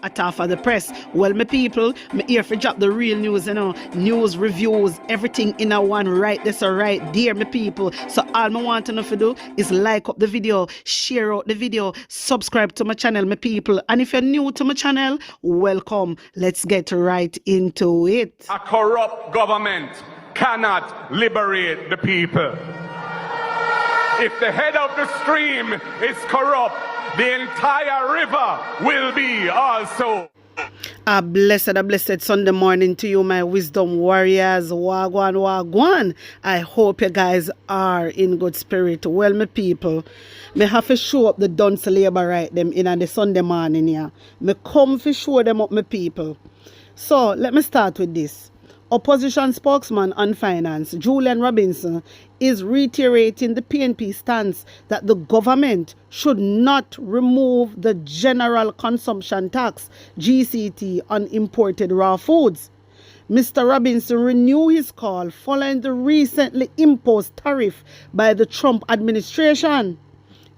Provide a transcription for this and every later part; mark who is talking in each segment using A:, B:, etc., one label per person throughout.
A: At half of the press. Well, my people, me here for drop the real news, news, reviews, everything in a one right this or right there, my people. So all I want to know to do is like up the video, share out the video, subscribe to my channel, my people. And if you're new to my channel, welcome. Let's get right into it.
B: A corrupt government cannot liberate the people. If the head of the stream is corrupt, the entire river will be also.
A: A blessed Sunday morning to you, my wisdom warriors. Wagwan, wagwan. I hope you guys are in good spirit. Well, my people, me have to show up the dunce labor right them in the Sunday morning here. Me come to show them up, my people. So, let me start with this. Opposition spokesman on finance, Julian Robinson, is reiterating the PNP stance that the government should not remove the general consumption tax, GCT, on imported raw foods. Mr. Robinson renewed his call following the recently imposed tariff by the Trump administration.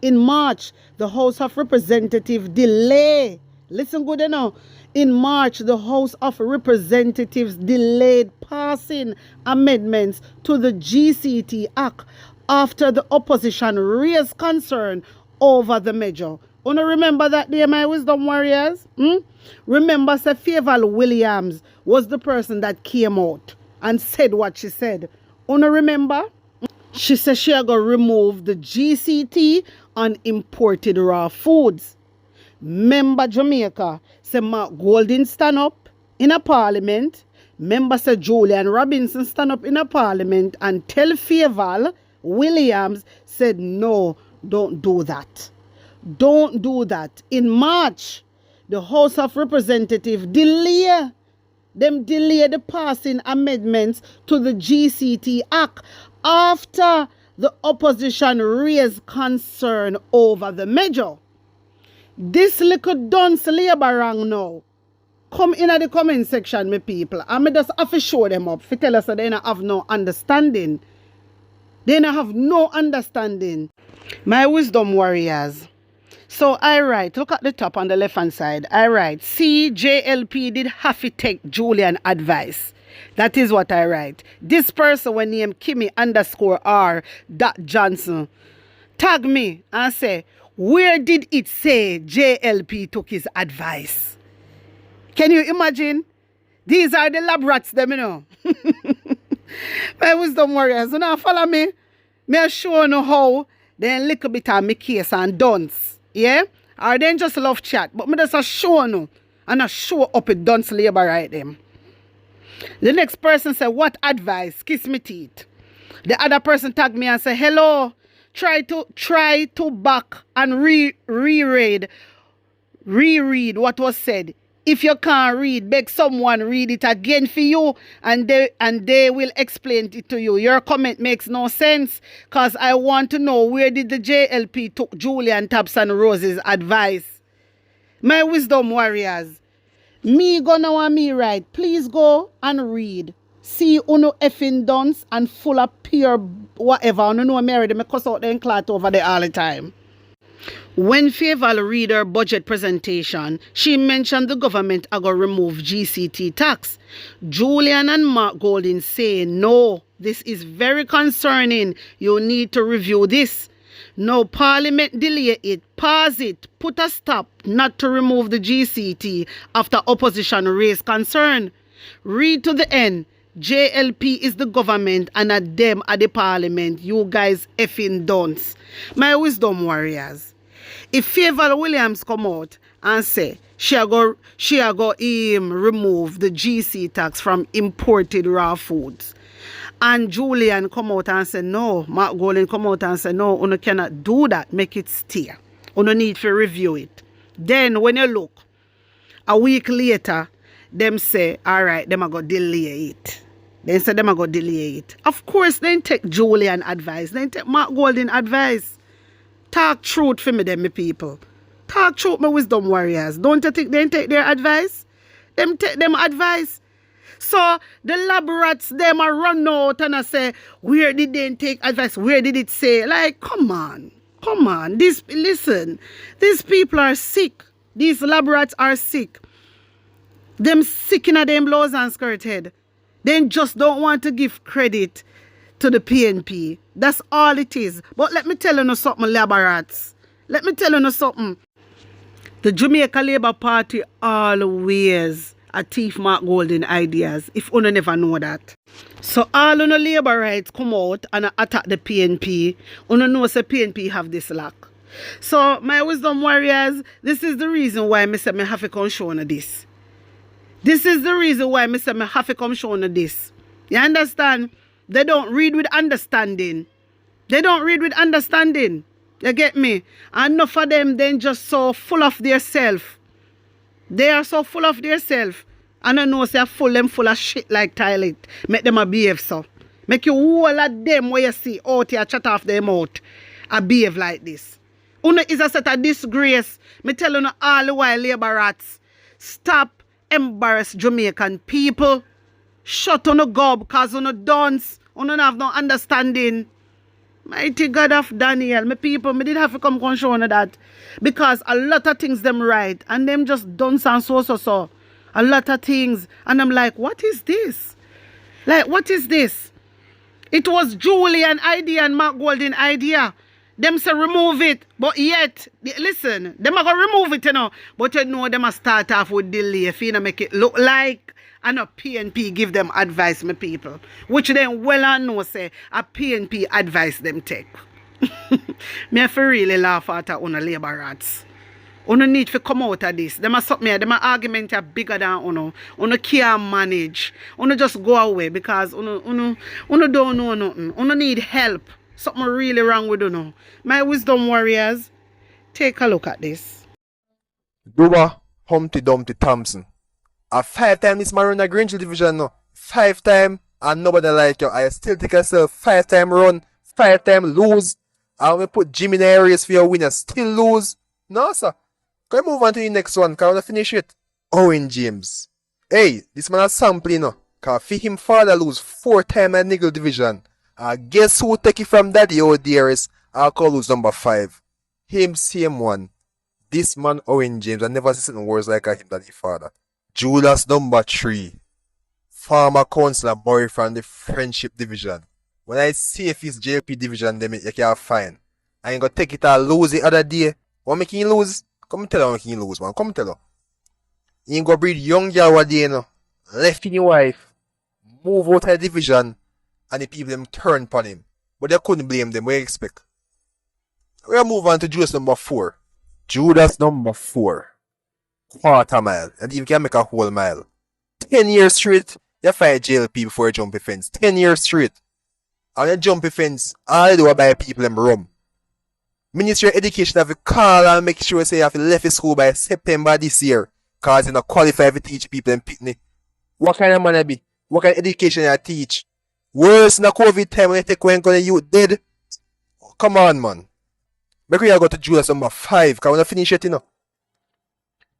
A: In March, the House of Representatives delayed. Listen good enough. In March, the House of Representatives delayed passing amendments to the GCT Act after the opposition raised concern over the measure. Wanna remember that day, my wisdom warriors? Remember, Sir Favour Williams was the person that came out and said what she said. Wanna remember? She said she had to remove the GCT on imported raw foods. Member Jamaica say Mark Golding stand up in a parliament. Member say Julian Robinson stand up in a parliament and tell Favour Williams said no, don't do that. Don't do that. In March, the House of Representatives delay the passing amendments to the GCT Act after the opposition raised concern over the measure. This little dunce labor wrong now. Come in at the comment section, my people. And me just have to show them up. For tell us that they don't have no understanding. They don't have no understanding. My wisdom warriors. So I write, look at the top on the left hand side. I write, see, JLP did have to take Julian advice. That is what I write. This person when named Kimmy_R. Johnson tag me and say, where did it say JLP took his advice? Can you imagine? These are the lab rats, them, you know. My wisdom warriors, you know, follow me. Me show you how they little bit of me case and dunce. Yeah? Or they just love chat. But me just show you and I show up a dunce labor right them. The next person say, what advice? Kiss me teeth. The other person tag me and say, hello. Try to back and reread what was said. If you can't read, beg someone read it again for you and they will explain it to you. Your comment makes no sense because I want to know where did the JLP took Julian Taps and Rose's advice. My wisdom warriors, me gonna want me right. Please go and read. See uno effing dunce and full of pure whatever. I don't know married me cuss out them clat over there all the time. When Favour read her budget presentation, she mentioned the government are going to remove GCT tax. Julian and Mark Golding say, no, this is very concerning. You need to review this. No, Parliament delay it, pause it, put a stop not to remove the GCT after opposition raised concern. Read to the end. JLP is the government and at them at the parliament. You guys effing dunce. My wisdom warriors. If Favour Williams come out and say she a go remove the GC tax from imported raw foods, and Julian come out and say no, Mark Golding come out and say no, you cannot do that, make it stay. You need to review it. Then when you look, a week later, them say, all right, them are going to delay it. They say them are going to delay it. Of course, they take Julian advice. They take Mark Golding advice. Talk truth for me, them my people. Talk truth, my wisdom warriors. Don't you think they take their advice? Them take them advice. So the lab rats, them are run out and I say, where did they take advice? Where did it say? Like, come on. Listen, these people are sick. These lab rats are sick. Them sick in them blouse and skirt head. They just don't want to give credit to the PNP. That's all it is. But let me tell you something, lab rats. Let me tell you something. The Jamaica Labour Party always a thief mark golden ideas, if you never know that. So all of the Labour rights come out and attack the PNP. You know say PNP have this lack. So my wisdom warriors, this is the reason why I say I have to come show you this. This is the reason why I say I have to come show you this. You understand? They don't read with understanding. They don't read with understanding. You get me? And enough of them then just so full of their self. They are so full of their self. And I know say them full of shit like toilet. Make them a behave so. Make you all of them where you see out here chat off their mouth a behave like this. Uno is a set of disgrace. Me tell you all the while, Labour rats. Stop embarrass Jamaican people. Shut on the gob because you don't have no understanding. Mighty God of Daniel, my people, me did have to come show you that. Because a lot of things them right and them just done so. A lot of things. And I'm like, what is this? Like, what is this? It was Julian idea and Mark Golden idea. Them say remove it. But yet, listen, them are going to remove it, you know. But you know, them a start off with delay. If you know, make it look like and a PNP give them advice, my people. Which then well I know say a PNP advice them take. Me have to really laugh at una Labour rats. Uno need to come out of this. Them a something, them a argument are bigger than uno. Uno can't manage. Uno just go away because uno don't know nothing. Uno need help. Something really wrong with uno. My wisdom warriors, take a look at this.
C: Duba Humpty Dumpty Thompson. A 5-time this man run a Grangeville division now. 5-time and nobody like you. I still take yourself 5-time run, 5-time lose. And we put Jimmy in the areas for your winner, still lose. No sir. Can we move on to the next one? Can we finish it? Owen James. Hey, this man a sample, you know. Cause for him father lose 4-time at Niggle division. Guess who take it from daddy, oh dearest? I'll call lose number 5. Him same one. This man Owen James, I never seen words like him daddy father. Judas number 3. Former councillor Murray from the Friendship division. When I see if it's JLP division, then you can't find. I ain't gonna take it or lose the other day. What make him lose? Come tell her what him lose, man. Come tell her. He ain't gonna breed young girl one day, you know. Left in your wife. Move out of the division. And the people them turn upon him. But they couldn't blame them. What do you expect? We'll move on to Judas number 4. Judas number 4. Quarter mile. And you can make a whole mile. 10 years straight, you fight JLP before you jump a fence. 10 years straight. And you jump a fence, all you do is buy people them rum. Ministry of Education have to call and make sure say you have to left the school by September this year. Cause you not qualify to teach people in picnic. What kind of man I be? What kind of education you teach? Worse in the COVID time when you take when the youth dead. Oh, come on, man. Make sure you go to Judas number 5. Cause when I finish it, you know.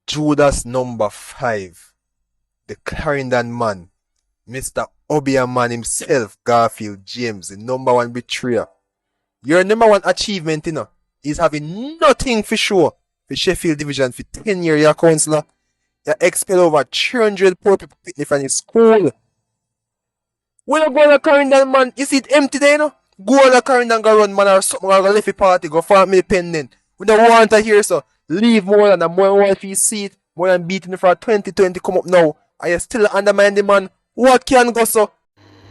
C: Judas number 5. The Clarendon man. Mr. Obeah man himself, Garfield James, the number 1 betrayer. Your number 1 achievement, you know, is having nothing for sure for Sheffield Division for 10 years, your councillor. You expel over 300 poor people from his school. When you go on a Clarendon, man, is it empty there, you know? Go on a Clarendon, go run, man, or something, or go left the party, go farm me pendant. We don't want to hear so. Leave more than a more one for your seat, more than beating for 2020 come up now. Are you still undermine the man? What can go so?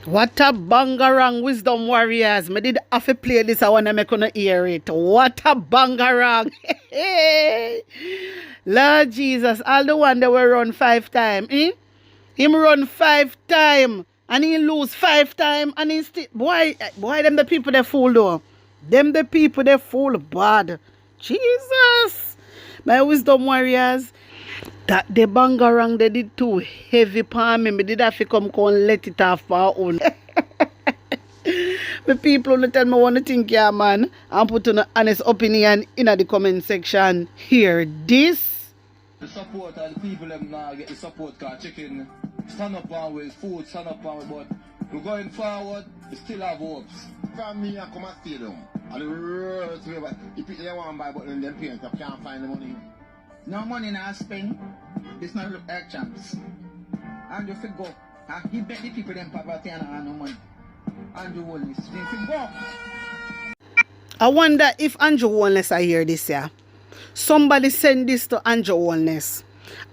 A: What a bangarang, wisdom warriors. Me did have to play this, I want to make you hear it. What a bangarang. Lord Jesus, all the one that will run 5 times. Him run 5 times and he lose 5 times and he still. Boy, them the people they fool though. Them the people they fool bad. Jesus. My wisdom warriors. That the bangarang they did too heavy for me. Me did have to come and let it off for our own. The people who tell me what to think, yeah, man. And put an honest opinion in the comment section. Hear this.
D: The support and the people them now get the support card chicken. Stand up on with food, stand up on with, but we're going forward, we still have hopes.
E: From me, I come and stay down. And the roads, if you want to buy, but then them parents can't find the money. No money now spend. This not look like chance. And if you go, he bet the people them poverty and no money. And you will this. If you go.
A: I wonder if Andrew Wellness I hear this here. Somebody send this to Andrew Wellness.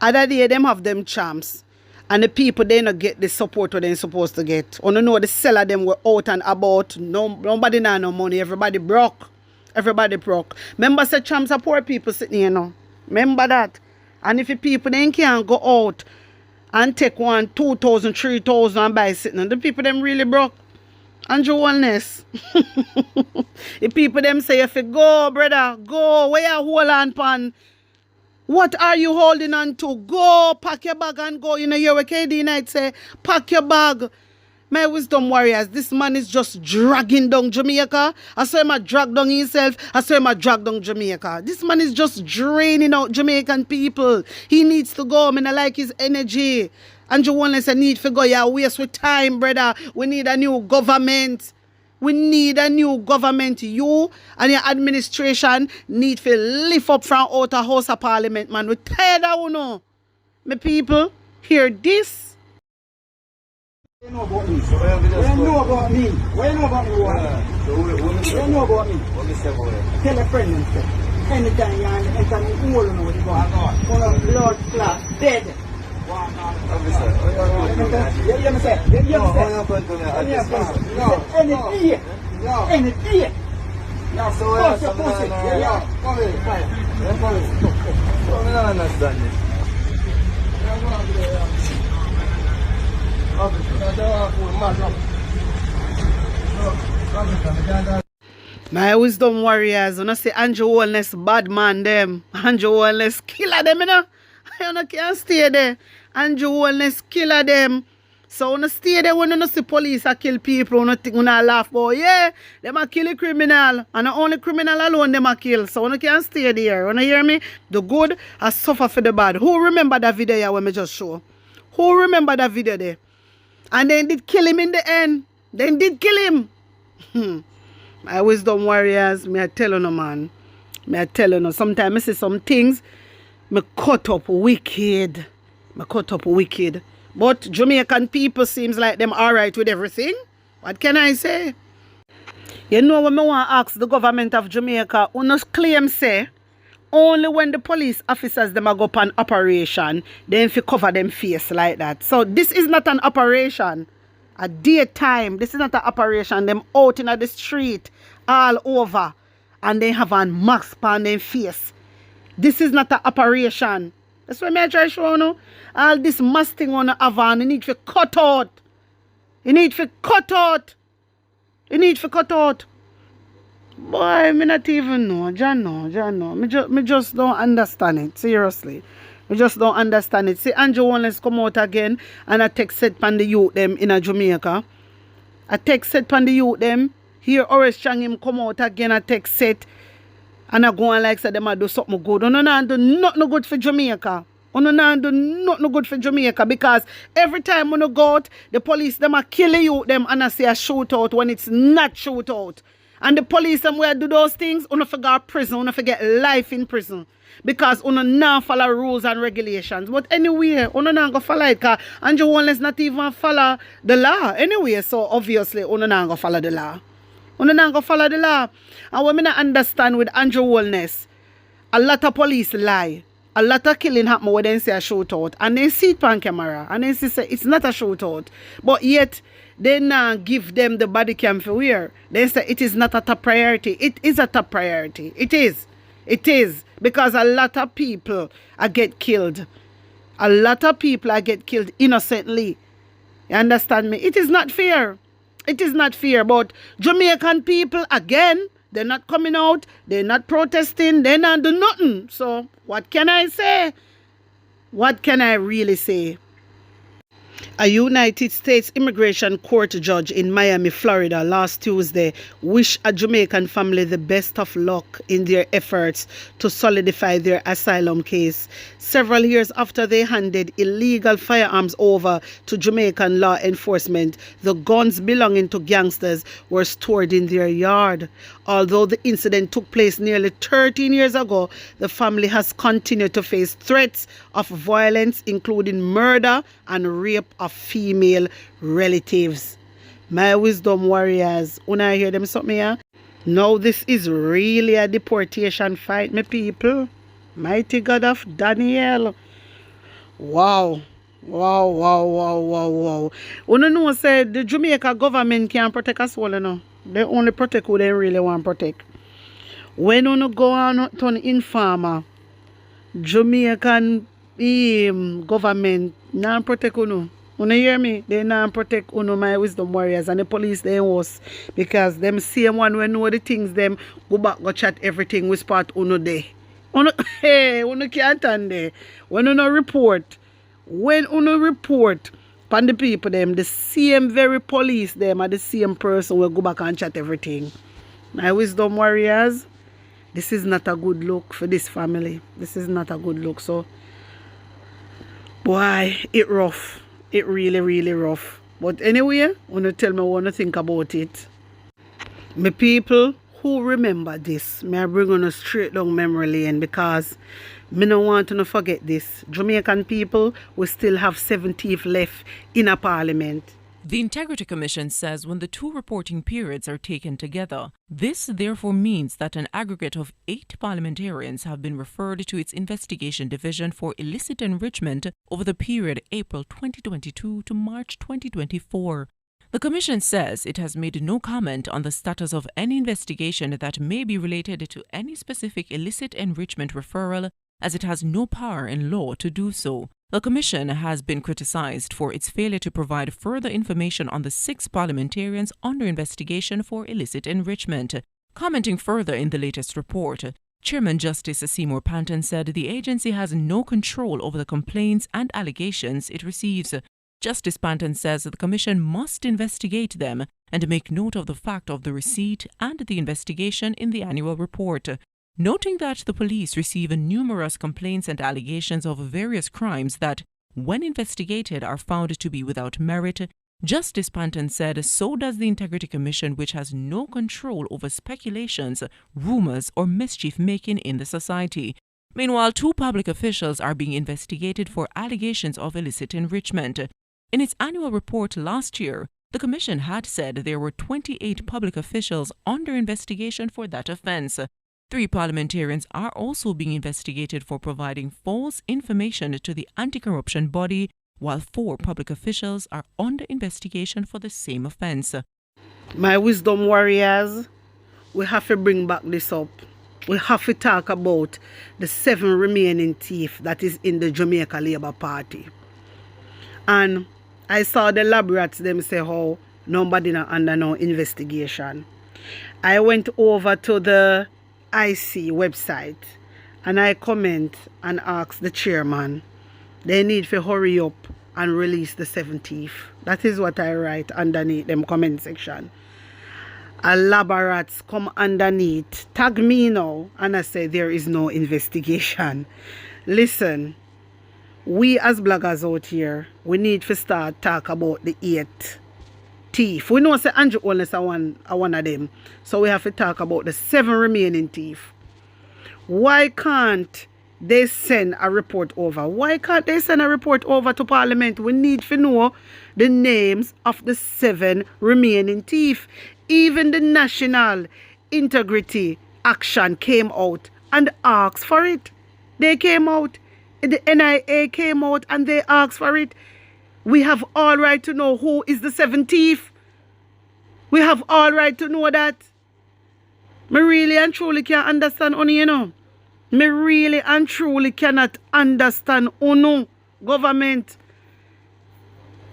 A: Other day them have them champs. And the people they not get the support what they're supposed to get. Or know the seller them were out and about. Nobody now no money. Everybody broke. Everybody broke. Remember say champs are poor people sitting here now. Remember that. And if the people then can't go out and take 1, 2,000, 3,000 and buy sitting, the people them really broke. Andrew Wellness. The people them say if you go, brother, go. Where you hold on pan? What are you holding on to? Go, pack your bag and go. You know, hear what KD Knight say? Pack your bag. My wisdom warriors, this man is just dragging down Jamaica. I saw him a drag down himself. I saw him a drag down Jamaica. This man is just draining out Jamaican people. He needs to go. I mean, I like his energy. Andrew Wellness, I need to go. Yeah, waste with time, brother. We need a new government. We need a new government. You and your administration need to lift up from out of House of Parliament, man. We tired of you know. My people, hear this.
F: What do you know about me? What do you know about me? What do you know about me? What do you know about me? Tell a friend and say, anytime you enter me, you know what you go on. Full of blood clot, dead. You hear me say? Any idiot. Push your pussy.
C: I don't understand this.
A: My wisdom warriors, when I say Andrew Wellness bad man them, Andrew Wellness killer them, you know. You can't stay there. Andrew Wellness killer them. So when you stay there, when you see police a kill people, when you think when I laugh, oh yeah, them a kill a criminal. And the only criminal alone them a kill. So when you can't stay there, when you hear me, the good has suffer for the bad. Who remember that video here when me just show? Who remember that video there? And they did kill him in the end. They did kill him. My wisdom warriors, me I tell you no man. Me I tell you no. Sometimes I see some things, me cut up wicked. Me cut up wicked. But Jamaican people seems like them alright with everything. What can I say? You know when me want to ask the government of Jamaica, who no claim say, only when the police officers them a go up an operation, then if you cover them face like that. So this is not an operation. At daytime, this is not an operation. Them out in the street all over and they have a mask on their face. This is not an operation. That's why I try to show you. All this mask thing on the have on, you need to cut out. You need to cut out. You need to cut out. Boy, me not even know. John know. Me just don't understand it. Seriously. Me just don't understand it. See, Andrew Wellness come out again and I text set pan the youth them in a Jamaica. I text set pan the youth them. Here Horace Chang him come out again. I text set. And I go and like say them I do something good. No do nothing good for Jamaica. No do nothing good for Jamaica because every time when you go out, the police them are killing you them and I say a shootout when it's not shootout. And the police them where do those things, you forget prison, you forget life in prison. Because you not follow rules and regulations. But anyway, you not go follow it because Andrew Wellness not even follow the law. Anyway, so obviously you not go follow the law. You not go follow the law. And what I not understand with Andrew Wellness, a lot of police lie. A lot of killing happen when they say a shootout. And they see it on camera. And they say it's not a shootout. But yet, they now give them the body cam for wear. They say it is not a top priority. It is a top priority. It is. It is. Because a lot of people are get killed. A lot of people are get killed innocently. You understand me? It is not fair. It is not fair. But Jamaican people, again, they're not coming out. They're not protesting. They're not doing nothing. So, what can I say? What can I really say? A United States immigration court judge in Miami, Florida, last Tuesday wished a Jamaican family the best of luck in their efforts to solidify their asylum case, several years after they handed illegal firearms over to Jamaican law enforcement. The guns belonging to gangsters were stored in their yard. Although the incident took place nearly 13 years ago, the family has continued to face threats of violence, including murder and rape of female relatives. My wisdom warriors, when I hear them something here, now this is really a deportation fight, my people. Mighty God of Daniel. Wow. Wow, wow, wow, wow, wow. You know, say the Jamaica government can't protect us all, you know. They only protect who they really want to protect. When you go on to an informer, Jamaican government not protect you. You hear me? They not protect you, my wisdom warriors, and the police they was because them same one when know the things them go back go chat everything we spot uno there. Hey, uno can't stand there. When uno report pan the people them, the same very police them are the same person will go back and chat everything. My wisdom warriors, this is not a good look for this family. This is not a good look. So boy, it rough. It really, really rough. But anyway, wanna tell me what you think about it. My people who remember this, may I bring on a straight down memory lane because me no want to forget this. Jamaican people will still have 7 teeth left in a parliament.
G: The Integrity Commission says when the 2 reporting periods are taken together, this therefore means that an aggregate of 8 parliamentarians have been referred to its investigation division for illicit enrichment over the period April 2022 to March 2024. The Commission says it has made no comment on the status of any investigation that may be related to any specific illicit enrichment referral, as it has no power in law to do so. The Commission has been criticized for its failure to provide further information on the 6 parliamentarians under investigation for illicit enrichment. Commenting further in the latest report, Chairman Justice Seymour Panton said the agency has no control over the complaints and allegations it receives. Justice Panton says the Commission must investigate them and make note of the fact of the receipt and the investigation in the annual report. Noting that the police receive numerous complaints and allegations of various crimes that, when investigated, are found to be without merit, Justice Panton said so does the Integrity Commission, which has no control over speculations, rumors, or mischief-making in the society. Meanwhile, 2 public officials are being investigated for allegations of illicit enrichment. In its annual report last year, the Commission had said there were 28 public officials under investigation for that offence. 3 parliamentarians are also being investigated for providing false information to the anti-corruption body, while 4 public officials are under investigation for the same offence.
A: My wisdom warriors, we have to bring back this up. We have to talk about the 7 remaining teeth that is in the Jamaica Labour Party. And I saw the lab rats them say how nobody not under no investigation. I went over to the IC website and I comment and ask the chairman, they need to hurry up and release the 7 teeth. That is what I write underneath them comment section. A laborats come underneath, tag me now, and I say there is no investigation. Listen, we as bloggers out here, we need to start talk about the 8 teeth. We know say Andrew only is one of them. So we have to talk about the 7 remaining teeth. Why can't they send a report over? Why can't they send a report over to Parliament? We need to know the names of the 7 remaining teeth. Even the National Integrity Action came out and asked for it. They came out. The NIA came out and they asked for it. We have all right to know who is the 7 thief. We have all right to know that. Me really and truly can't understand Uno, you know. Me really and truly cannot understand Uno government.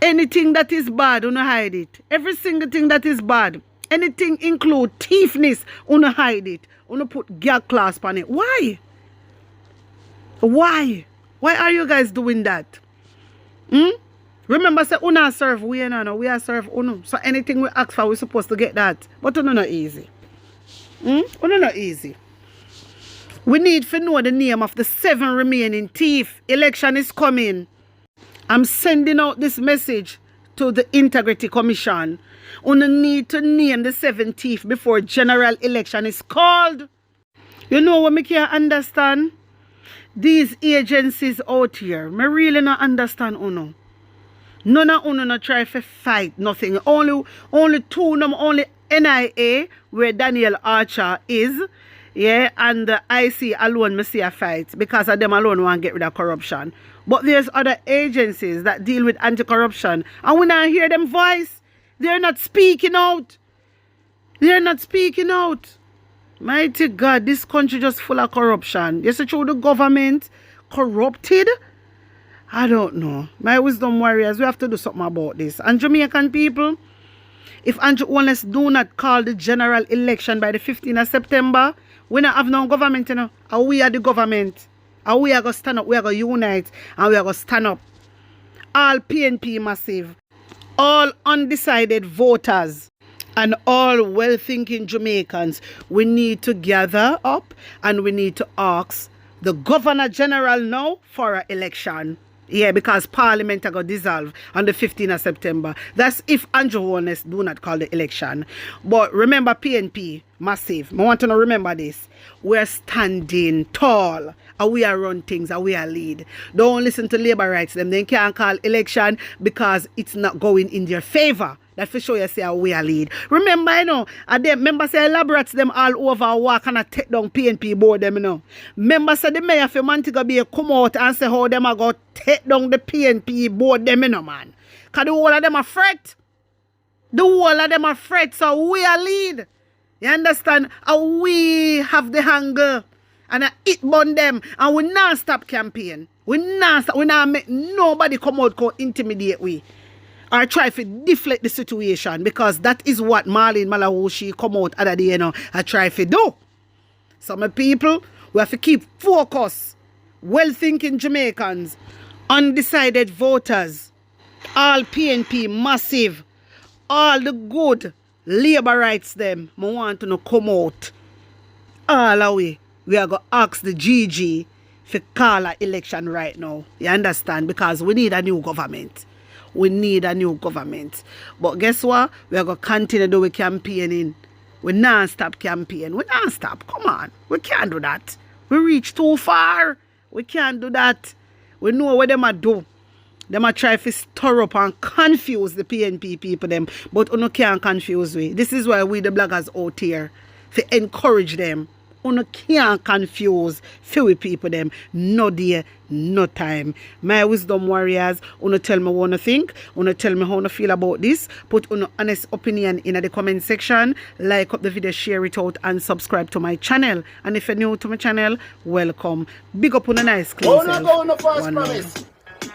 A: Anything that is bad, Uno hide it. Every single thing that is bad. Anything include thiefness, Uno hide it. Uno put gag clasp on it. Why? Why? Why are you guys doing that? Remember, say, una serve we and no, we are serve uno. So anything we ask for, we supposed to get that. But uno not easy. Uno not easy. We need to know the name of the 7 remaining thief. Election is coming. I'm sending out this message to the Integrity Commission. Uno need to name the 7 thief before general election is called. You know what me can't understand? These agencies out here, me really not understand uno. None of uno not try to fight nothing. Only 2 them, only NIA where Daniel Archer is, yeah, and the IC alone me see a fight because of them alone want to get rid of corruption. But there's other agencies that deal with anti-corruption, and when I hear them voice, they're not speaking out. They're not speaking out. Mighty God, this country just full of corruption. You see through the government corrupted? I don't know. My wisdom warriors, we have to do something about this. And Jamaican people, if Andrew Holness do not call the general election by the 15th of September, we don't have no government, you know. And we are the government. And we are going to stand up, we are going to unite, and we are going to stand up. All PNP massive, all undecided voters, and all well-thinking Jamaicans, we need to gather up and we need to ask the Governor General now for an election. Yeah, because Parliament are going to dissolve on the 15th of September. That's if Andrew Holness do not call the election. But remember PNP, massive. I want to remember this. We're standing tall. And we are run things and we are lead. Don't listen to labor rights. They can't call election because it's not going in their favor. That for sure you say we are lead. Remember, you know, them members say elaborates them all over walk and take down PNP board them, you know. Members say the mayor for Montego Bay come out and say how them are going to take down the PNP board them, you know, man. Because the whole of them are fret. The whole of them are fret, so we are lead. You understand? And we have the hunger. And it burn them. And we not stop campaign. We not make nobody come out and intimidate we. Or try to deflate the situation. Because that is what Marlene Malawi come out other day, you know, and try to do. So my people, we have to keep focus. Well-thinking Jamaicans. Undecided voters. All PNP massive. All the good labor rights them. I want to come out. All the way. We are going to ask the GG to call an election right now. You understand? Because we need a new government. We need a new government. But guess what? We are going to continue doing campaigning. We not stop campaign. We not stop. Come on. We can't do that. We reach too far. We can't do that. We know what them are do. Them are try to stir up and confuse the PNP people them. But you can't confuse we. This is why we the bloggers out here to encourage them. You can't confuse few people them. No day, no time. My wisdom warriors, you tell me what you think. You tell me how you feel about this. Put your honest opinion in the comment section. Like up the video, share it out, and subscribe to my channel. And if you're new to my channel, welcome. Big up on a nice clean
F: self. Oh, no, go on the first promise.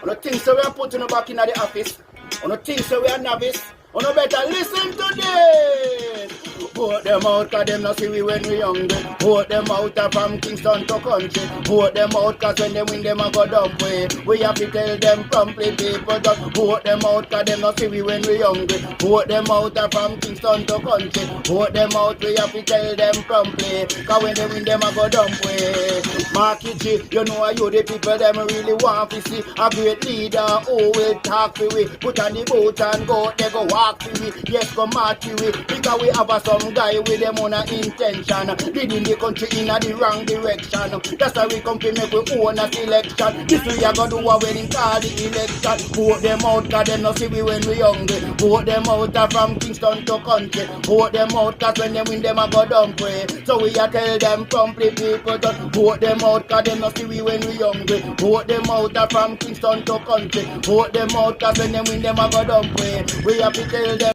F: On the things that we are putting back in the office. On the things that we are novice. On the better listen to this. Vote them out cause them not see we when we younger. Vote them out from Kingston to country. Vote them out cause when they win them a go dump way. We have to tell them promptly people just vote them out cause them not see we when we younger. Vote them out from Kingston to country. Vote them out, we have to tell them promptly. Cause when they win them a go dump way. Marky G, you know you the people them really want to see a great leader who will talk to we. Put on the boat and go, they go walk to we. Yes, go march to we. Because we have some guy with them on a intention, leading the country in the wrong direction. That's why we come to make we own a selection. This we are gonna do when in call the election. Vote them out cause them not see we when we hungry. Vote them out from Kingston to country. Vote them out cause when they win them a go dump way. So we are tell them promptly people just vote them out cause them not see we when we hungry. Vote them out from Kingston to country. Vote them out cause when they win them a go dump way. We have to tell them